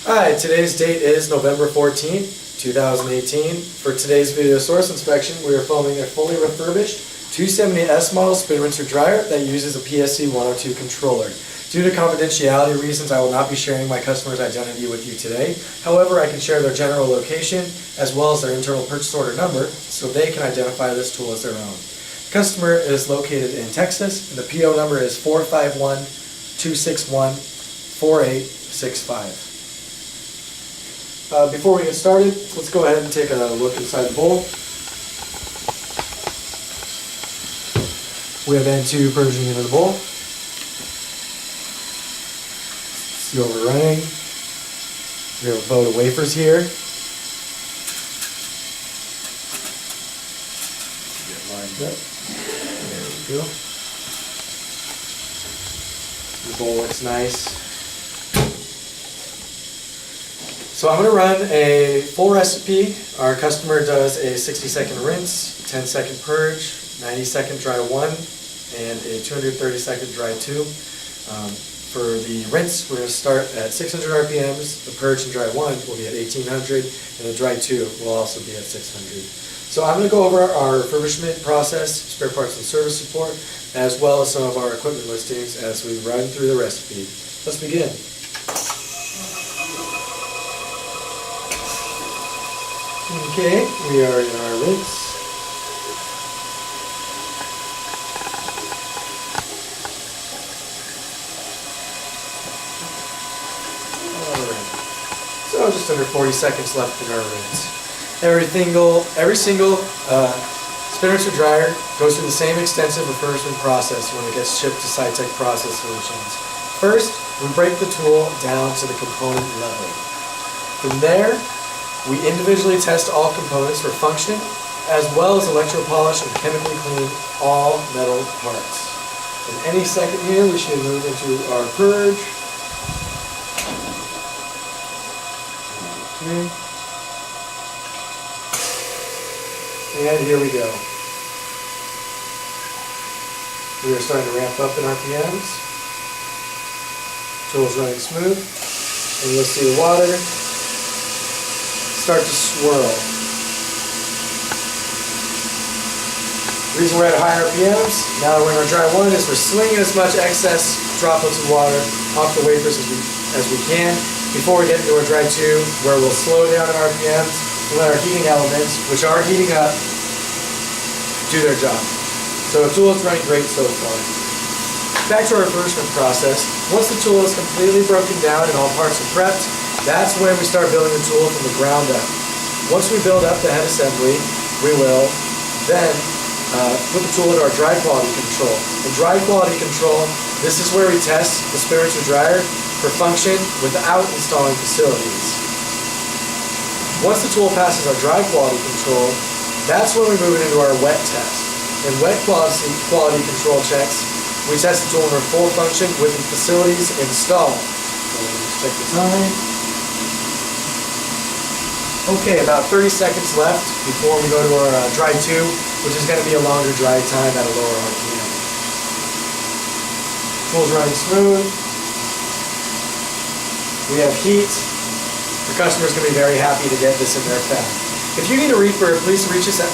Alright, today's date is November 14th, 2018. For today's video source inspection, we are filming a fully refurbished 270S model spin rinser dryer that uses a PSC 102 controller. Due to confidentiality reasons, I will not be sharing my customer's identity with you today. However, I can share their general location as well as their internal purchase order number so they can identify this tool as their own. The customer is located in Texas and the PO number is 451-261-4865. Before we get started, let's go ahead and take a look inside the bowl. We have N2 purging into the bowl. See what we're running. We have a boat of wafers here. Get lined up. There we go. The bowl looks nice. So I'm going to run a full recipe. Our customer does a 60-second rinse, 10-second purge, 90-second dry 1, and a 230-second dry 2. For the rinse, we're going to start at 600 RPMs. The purge and dry 1 will be at 1800, and the dry 2 will also be at 600. So I'm going to go over our refurbishment process, spare parts and service support, as well as some of our equipment listings as we run through the recipe. Let's begin. Okay, we are in our rinse. Alright. So just under 40 seconds left in our rinse. Every single spin rinser dryer goes through the same extensive refurbishment process when it gets shipped to SciTech Process Solutions. First, we break the tool down to the component level. From there, we individually test all components for function, as well as electropolish and chemically clean all metal parts. In any second here, we should move into our purge. Okay. And here we go. We are starting to ramp up in RPMs. Tool's running smooth. And you'll see the water start to swirl. The reason we're at higher RPMs, now that we're in our dry 1, is we're slinging as much excess droplets of water off the wafers as we can before we get into our dry 2, where we'll slow down in RPMs and let our heating elements, which are heating up, do their job. So the tool is running great so far. Back to our refurbishment process. Once the tool is completely broken down and all parts are prepped, that's when we start building the tool from the ground up. Once we build up the head assembly, we will then put the tool into our dry quality control. In dry quality control, this is where we test the spin rinser dryer for function without installing facilities. Once the tool passes our dry quality control, that's when we move it into our wet test. In wet quality control checks, we test the tool for full function with the facilities installed. So let's check the time. Okay, about 30 seconds left before we go to our dry 2, which is going to be a longer dry time at a lower RPM. Tool's running smooth. We have heat. The customer's going to be very happy to get this in their fab. If you need a refurb, please reach us at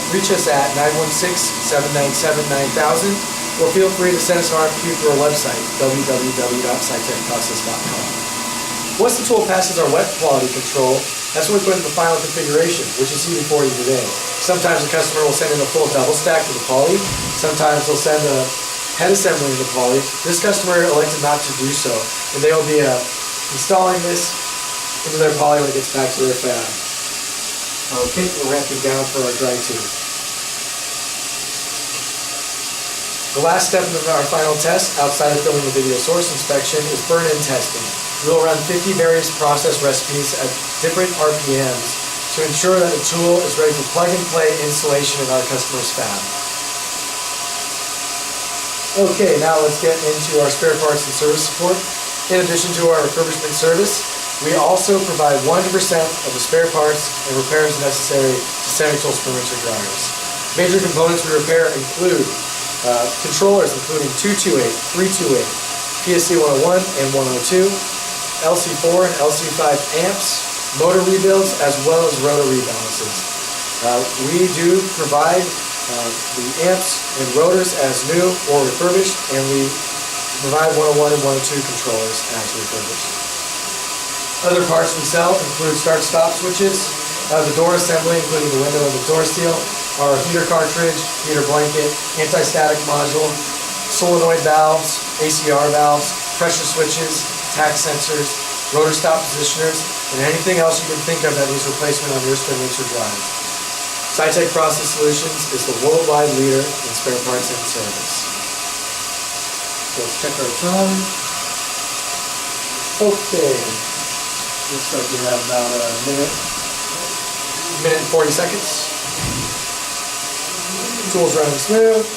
916-797-9000, or feel free to send us an RFQ through our website, www.scitechprocess.com. Once the tool passes our wet quality control, that's when we put in the final configuration, which is easy for you today. Sometimes the customer will send in a full double stack with a poly. Sometimes they'll send a head assembly in the poly. This customer elected not to do so, and they will be installing this into their poly when it gets back to their fab. Okay, we're ramping down for our dry 2. The last step in our final test, outside of filming the video source inspection, is burn-in testing. We will run 50 various process recipes at different RPMs to ensure that the tool is ready for plug-and-play installation in our customer's fab. Okay, now let's get into our spare parts and service support. In addition to our refurbishment service, we also provide 100% of the spare parts and repairs necessary to Semi-Tool spin rinser dryers. Major components we repair include controllers including 228, 328, PSC 101 and 102, LC4 and LC5 amps, motor rebuilds, as well as rotor rebalances. We do provide the amps and rotors as new or refurbished, and we provide 101 and 102 controllers as refurbished. Other parts we sell include start-stop switches, the door assembly, including the window and the door seal, our heater cartridge, heater blanket, anti-static module, solenoid valves, ACR valves, pressure switches, tack sensors, rotor stop positioners, and anything else you can think of that needs replacement on your spin mixer drive. SciTech Process Solutions is the worldwide leader in spare parts and service. Let's check our time. Okay. Looks like we have about a minute and 40 seconds. Tools running smooth.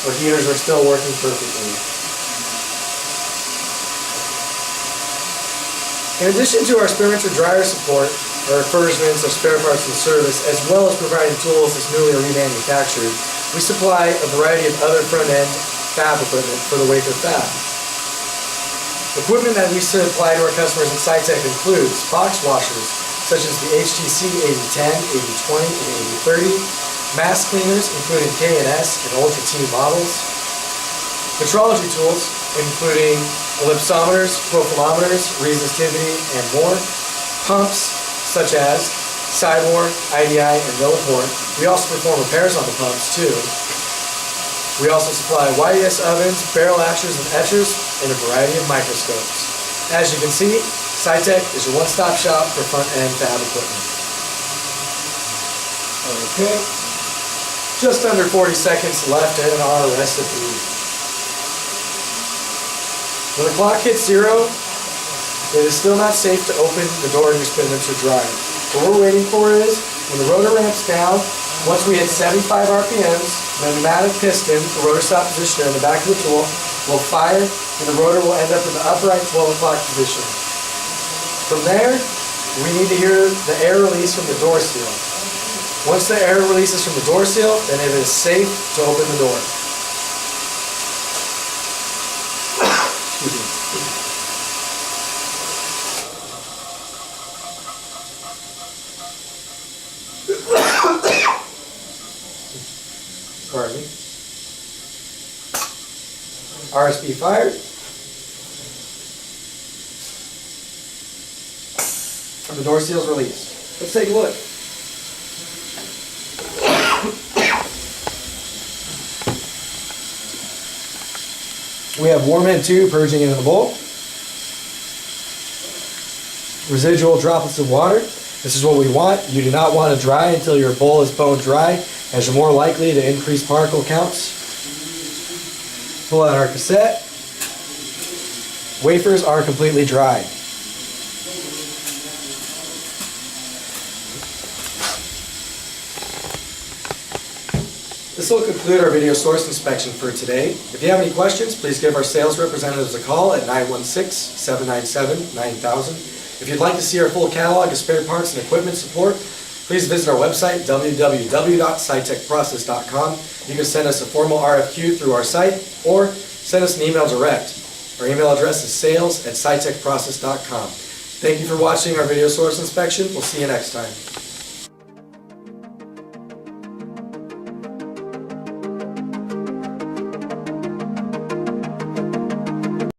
Our heaters are still working perfectly. In addition to our Spearmint dryer support, our refurbishments, our spare parts and service, as well as providing tools that's newly remanufactured, we supply a variety of other front-end fab equipment for the wafer fab. Equipment that we supply to our customers in SciTech includes box washers, such as the HTC 8010, 8020, and 8030, mask cleaners, including K&S and Ultra T models, metrology tools, including ellipsometers, profilometers, resistivity, and more, pumps, such as Cyborg, IDI, and Millipore. We also perform repairs on the pumps, too. We also supply YES ovens, barrel ashers, and etchers, and a variety of microscopes. As you can see, SciTech is your one-stop shop for front-end fab equipment. Okay, just under 40 seconds left in our recipe. When the clock hits 0, it is still not safe to open the door of your spin mixer dryer. What we're waiting for is, when the rotor ramps down, once we hit 75 RPMs, the pneumatic piston, the rotor stop positioner in the back of the tool, will fire, and the rotor will end up in the upright 12 o'clock position. From there, we need to hear the air release from the door seal. Once the air releases from the door seal, then it is safe to open the door. Excuse me. Pardon me. RSB fired. And the door seal's released. Let's take a look. We have warm end 2 purging into the bowl. Residual droplets of water. This is what we want. You do not want to dry until your bowl is bone dry, as you're more likely to increase particle counts. Pull out our cassette. Wafers are completely dry. This will conclude our video source inspection for today. If you have any questions, please give our sales representatives a call at 916-797-9000. If you'd like to see our full catalog of spare parts and equipment support, please visit our website, www.scitechprocess.com. You can send us a formal RFQ through our site or send us an email direct. Our email address is sales@scitechprocess.com. Thank you for watching our video source inspection. We'll see you next time.